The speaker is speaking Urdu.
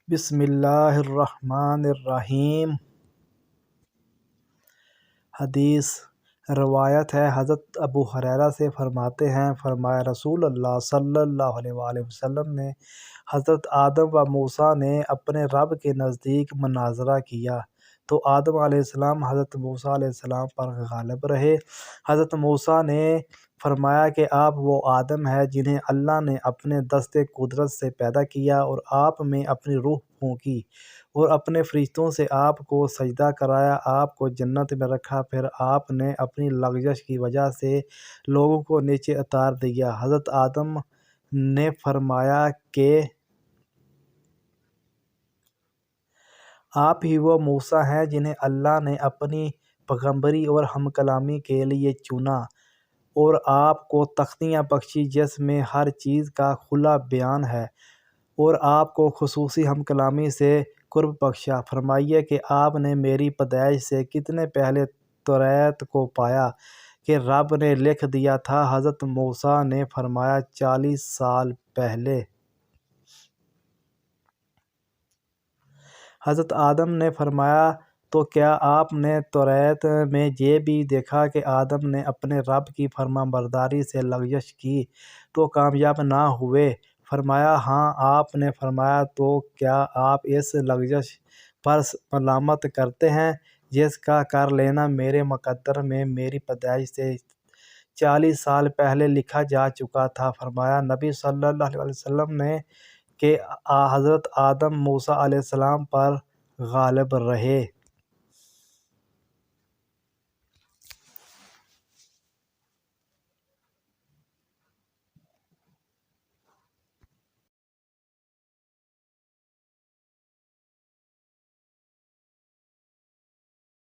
بسم اللہ الرحمن الرحیم۔ حدیث روایت ہے، حضرت ابو ہریرہ سے فرماتے ہیں، فرمایا رسول اللہ صلی اللہ علیہ وآلہ وسلم نے حضرت آدم و موسیٰ نے اپنے رب کے نزدیک مناظرہ کیا تو آدم علیہ السلام حضرت موسیٰ علیہ السلام پر غالب رہے۔ حضرت موسیٰ نے فرمایا کہ آپ وہ آدم ہیں جنہیں اللہ نے اپنے دست قدرت سے پیدا کیا اور آپ میں اپنی روح پھونکی اور اپنے فرشتوں سے آپ کو سجدہ کرایا، آپ کو جنت میں رکھا، پھر آپ نے اپنی لغزش کی وجہ سے لوگوں کو نیچے اتار دیا۔ حضرت آدم نے فرمایا کہ آپ ہی وہ موسیٰ ہیں جنہیں اللہ نے اپنی پیغمبری اور ہم کلامی کے لیے چنا اور آپ کو تختیاں بخشی جس میں ہر چیز کا کھلا بیان ہے، اور آپ کو خصوصی ہم کلامی سے قرب بخشا۔ فرمائیے کہ آپ نے میری پیدائش سے کتنے پہلے توریت کو پایا کہ رب نے لکھ دیا تھا؟ حضرت موسیٰ نے فرمایا 40 سال پہلے۔ حضرت آدم نے فرمایا تو کیا آپ نے توریت میں یہ بھی دیکھا کہ آدم نے اپنے رب کی فرمانبرداری سے لغزش کی تو کامیاب نہ ہوئے؟ فرمایا ہاں۔ آپ نے فرمایا تو کیا آپ اس لغزش پر ملامت کرتے ہیں جس کا کر لینا میرے مقدر میں میری پیدائش سے 40 سال پہلے لکھا جا چکا تھا؟ فرمایا نبی صلی اللہ علیہ وسلم نے کہ حضرت آدم موسیٰ علیہ السلام پر غالب رہے۔